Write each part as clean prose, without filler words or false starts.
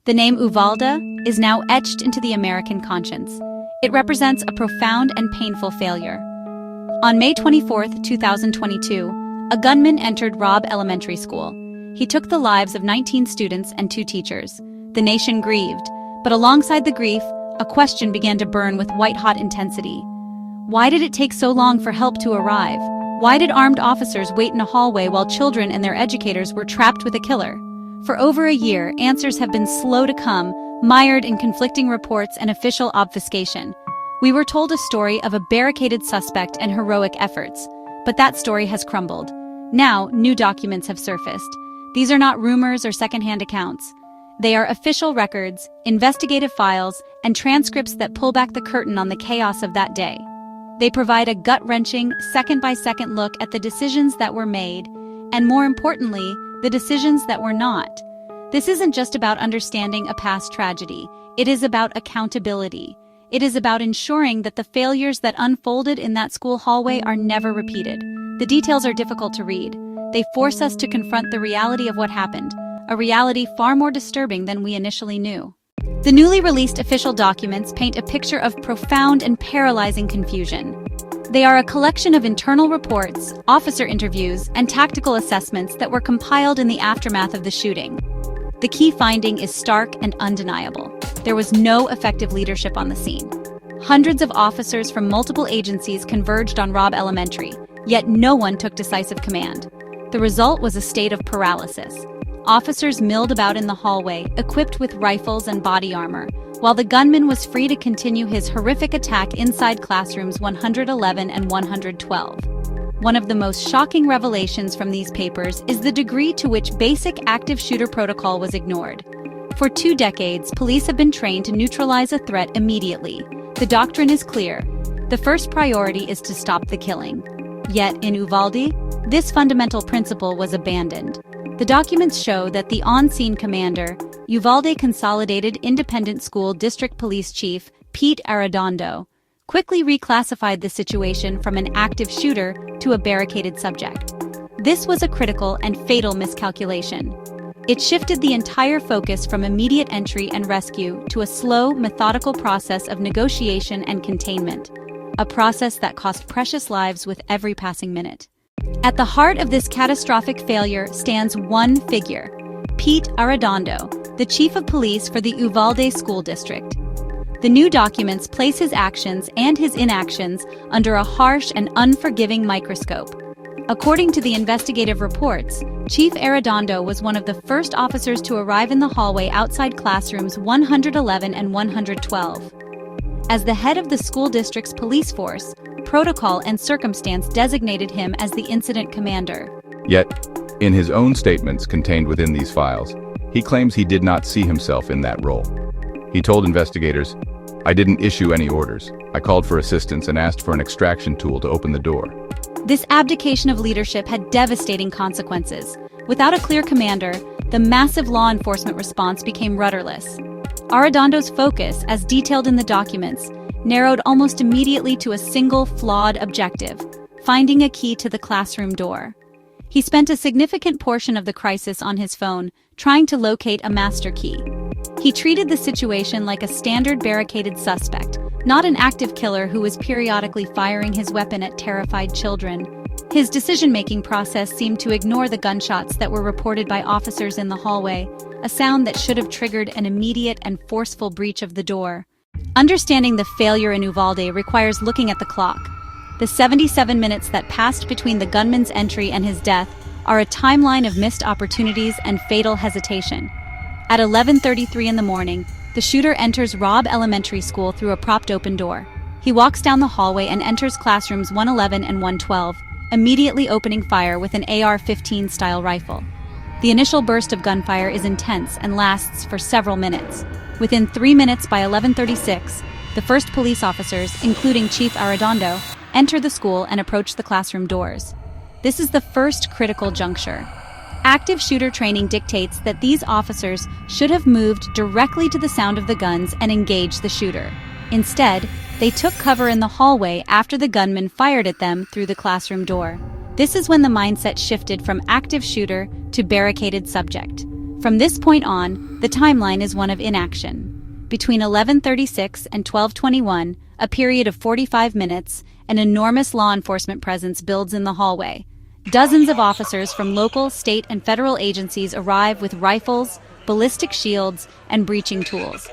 The name Uvalde is now etched into the American conscience. It represents a profound and painful failure. On May 24, 2022, a gunman entered Robb Elementary School. He took the lives of 19 students and 2 teachers. The nation grieved, but alongside the grief, a question began to burn with white-hot intensity. Why did it take so long for help to arrive? Why did armed officers wait in a hallway while children and their educators were trapped with a killer? For over a year, answers have been slow to come, mired in conflicting reports and official obfuscation. We were told a story of a barricaded suspect and heroic efforts, but that story has crumbled. Now, new documents have surfaced. These are not rumors or secondhand accounts. They are official records, investigative files, and transcripts that pull back the curtain on the chaos of that day. They provide a gut-wrenching, second-by-second look at the decisions that were made, and more importantly, the decisions that were not. This isn't just about understanding a past tragedy. It is about accountability. It is about ensuring that the failures that unfolded in that school hallway are never repeated. The details are difficult to read. They force us to confront the reality of what happened, a reality far more disturbing than we initially knew. The newly released official documents paint a picture of profound and paralyzing confusion. They are a collection of internal reports, officer interviews, and tactical assessments that were compiled in the aftermath of the shooting. The key finding is stark and undeniable. There was no effective leadership on the scene. Hundreds of officers from multiple agencies converged on Robb Elementary, yet no one took decisive command. The result was a state of paralysis. Officers milled about in the hallway, equipped with rifles and body armor, while the gunman was free to continue his horrific attack inside classrooms 111 and 112. One of the most shocking revelations from these papers is the degree to which basic active shooter protocol was ignored. For 2 decades, police have been trained to neutralize a threat immediately. The doctrine is clear. The first priority is to stop the killing. Yet, in Uvalde, this fundamental principle was abandoned. The documents show that the on-scene commander, Uvalde Consolidated Independent School District Police Chief Pete Arredondo, quickly reclassified the situation from an active shooter to a barricaded subject. This was a critical and fatal miscalculation. It shifted the entire focus from immediate entry and rescue to a slow, methodical process of negotiation and containment, a process that cost precious lives with every passing minute. At the heart of this catastrophic failure stands one figure, Pete Arredondo, the chief of police for the Uvalde School District. The new documents place his actions and his inactions under a harsh and unforgiving microscope. According to the investigative reports, Chief Arredondo was one of the first officers to arrive in the hallway outside classrooms 111 and 112. As the head of the school district's police force, protocol and circumstance designated him as the incident commander. Yet, in his own statements contained within these files, he claims he did not see himself in that role. He told investigators, "I didn't issue any orders. I called for assistance and asked for an extraction tool to open the door." This abdication of leadership had devastating consequences. Without a clear commander, the massive law enforcement response became rudderless. Arredondo's focus, as detailed in the documents, narrowed almost immediately to a single flawed objective, finding a key to the classroom door. He spent a significant portion of the crisis on his phone, trying to locate a master key. He treated the situation like a standard barricaded suspect, not an active killer who was periodically firing his weapon at terrified children. His decision-making process seemed to ignore the gunshots that were reported by officers in the hallway, a sound that should have triggered an immediate and forceful breach of the door. Understanding the failure in Uvalde requires looking at the clock. The 77 minutes that passed between the gunman's entry and his death are a timeline of missed opportunities and fatal hesitation. At 11:33 in the morning, the shooter enters Robb Elementary School through a propped-open door. He walks down the hallway and enters classrooms 111 and 112, immediately opening fire with an AR-15-style rifle. The initial burst of gunfire is intense and lasts for several minutes. Within 3 minutes by 11:36, the first police officers, including Chief Arredondo, enter the school and approach the classroom doors. This is the first critical juncture. Active shooter training dictates that these officers should have moved directly to the sound of the guns and engaged the shooter. Instead, they took cover in the hallway after the gunman fired at them through the classroom door. This is when the mindset shifted from active shooter to barricaded subject. From this point on, the timeline is one of inaction. Between 11:36 and 12:21, a period of 45 minutes, an enormous law enforcement presence builds in the hallway. Dozens of officers from local, state, and federal agencies arrive with rifles, ballistic shields, and breaching tools.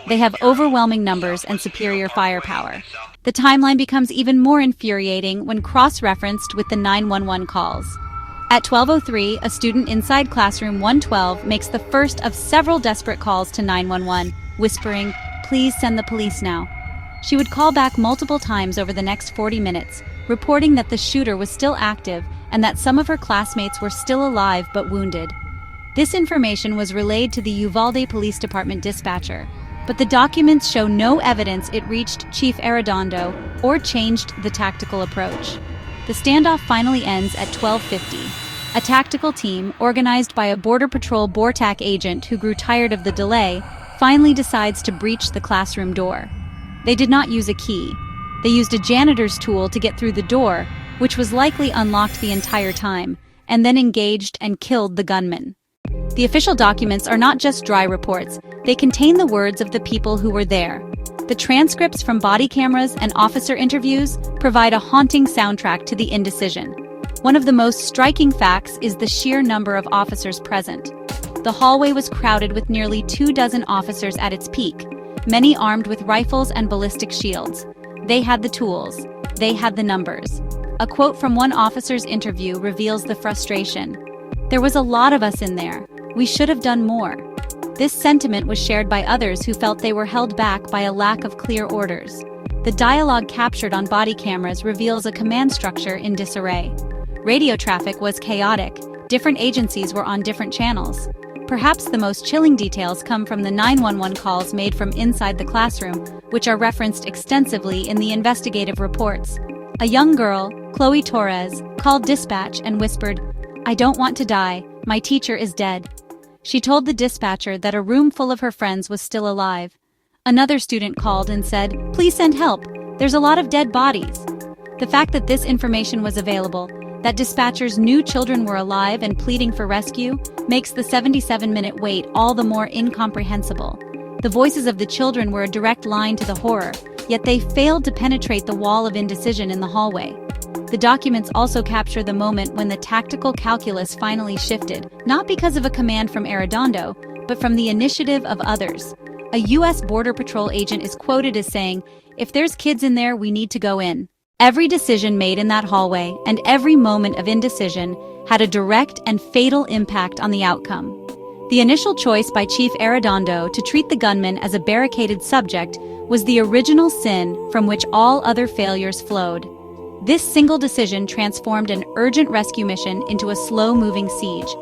They have overwhelming numbers and superior firepower. The timeline becomes even more infuriating when cross-referenced with the 911 calls. At 12:03, a student inside classroom 112 makes the first of several desperate calls to 911, whispering, "Please send the police now." She would call back multiple times over the next 40 minutes, reporting that the shooter was still active and that some of her classmates were still alive but wounded. This information was relayed to the Uvalde Police Department dispatcher, but the documents show no evidence it reached Chief Arredondo or changed the tactical approach. The standoff finally ends at 12:50. A tactical team, organized by a Border Patrol BORTAC agent who grew tired of the delay, finally decides to breach the classroom door. They did not use a key. They used a janitor's tool to get through the door, which was likely unlocked the entire time, and then engaged and killed the gunman. The official documents are not just dry reports, they contain the words of the people who were there. The transcripts from body cameras and officer interviews provide a haunting soundtrack to the indecision. One of the most striking facts is the sheer number of officers present. The hallway was crowded with nearly 24 officers at its peak, many armed with rifles and ballistic shields. They had the tools. They had the numbers. A quote from one officer's interview reveals the frustration. "There was a lot of us in there. We should have done more." This sentiment was shared by others who felt they were held back by a lack of clear orders. The dialogue captured on body cameras reveals a command structure in disarray. Radio traffic was chaotic. Different agencies were on different channels. Perhaps the most chilling details come from the 911 calls made from inside the classroom, which are referenced extensively in the investigative reports. A young girl, Chloe Torres, called dispatch and whispered, "I don't want to die. My teacher is dead." She told the dispatcher that a room full of her friends was still alive. Another student called and said, "Please send help. There's a lot of dead bodies." The fact that this information was available, that dispatchers knew children were alive and pleading for rescue, makes the 77-minute wait all the more incomprehensible. The voices of the children were a direct line to the horror, yet they failed to penetrate the wall of indecision in the hallway. The documents also capture the moment when the tactical calculus finally shifted, not because of a command from Arredondo, but from the initiative of others. A U.S. Border Patrol agent is quoted as saying, "If there's kids in there, we need to go in." Every decision made in that hallway and every moment of indecision had a direct and fatal impact on the outcome. The initial choice by Chief Arredondo to treat the gunman as a barricaded subject was the original sin from which all other failures flowed. This single decision transformed an urgent rescue mission into a slow-moving siege.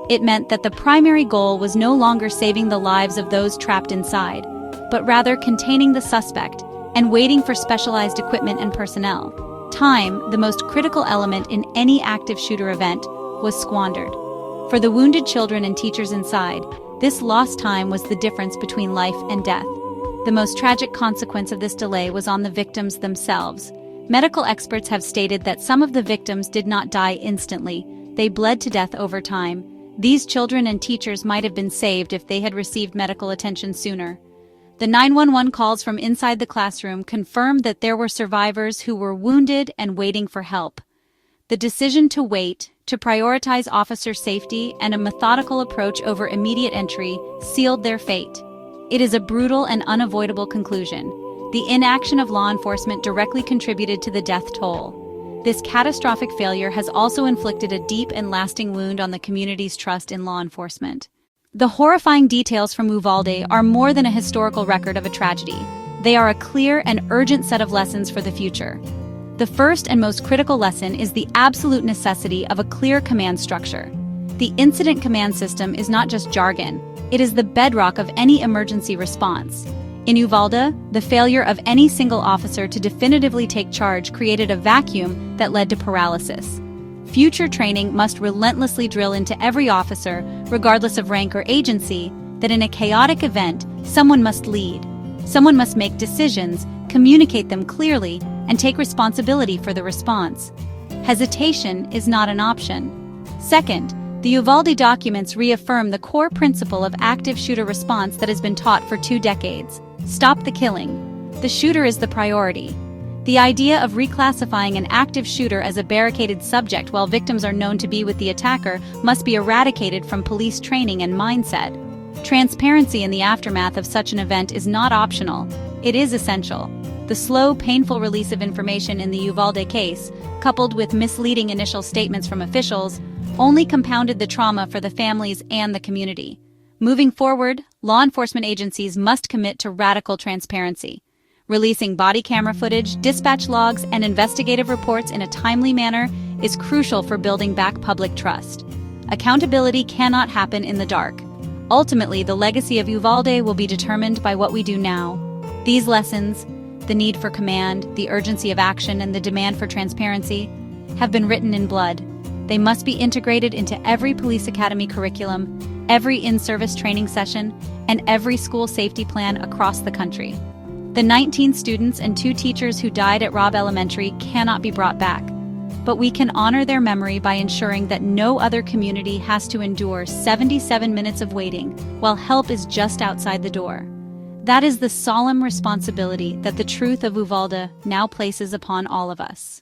It meant that the primary goal was no longer saving the lives of those trapped inside, but rather containing the suspect and waiting for specialized equipment and personnel. Time, the most critical element in any active shooter event, was squandered. For the wounded children and teachers inside, this lost time was the difference between life and death. The most tragic consequence of this delay was on the victims themselves. Medical experts have stated that some of the victims did not die instantly. They bled to death over time. These children and teachers might have been saved if they had received medical attention sooner. The 911 calls from inside the classroom confirmed that there were survivors who were wounded and waiting for help. The decision to wait, to prioritize officer safety and a methodical approach over immediate entry, sealed their fate. It is a brutal and unavoidable conclusion. The inaction of law enforcement directly contributed to the death toll. This catastrophic failure has also inflicted a deep and lasting wound on the community's trust in law enforcement. The horrifying details from Uvalde are more than a historical record of a tragedy. They are a clear and urgent set of lessons for the future. The first and most critical lesson is the absolute necessity of a clear command structure. The incident command system is not just jargon, it is the bedrock of any emergency response. In Uvalde, the failure of any single officer to definitively take charge created a vacuum that led to paralysis. Future training must relentlessly drill into every officer, regardless of rank or agency, that in a chaotic event, someone must lead. Someone must make decisions, communicate them clearly, and take responsibility for the response. Hesitation is not an option. Second, The Uvalde documents reaffirm the core principle of active shooter response that has been taught for 2 decades. Stop the killing. The shooter is the priority. The idea of reclassifying an active shooter as a barricaded subject while victims are known to be with the attacker must be eradicated from police training and mindset. Transparency in the aftermath of such an event is not optional. It is essential. The slow, painful release of information in the Uvalde case, coupled with misleading initial statements from officials, only compounded the trauma for the families and the community. Moving forward, law enforcement agencies must commit to radical transparency. Releasing body camera footage, dispatch logs, and investigative reports in a timely manner is crucial for building back public trust. Accountability cannot happen in the dark. Ultimately, the legacy of Uvalde will be determined by what we do now. These lessons, the need for command, the urgency of action, and the demand for transparency, have been written in blood. They must be integrated into every police academy curriculum, every in-service training session, and every school safety plan across the country. The 19 students and 2 teachers who died at Robb Elementary cannot be brought back, but we can honor their memory by ensuring that no other community has to endure 77 minutes of waiting while help is just outside the door. That is the solemn responsibility that the truth of Uvalde now places upon all of us.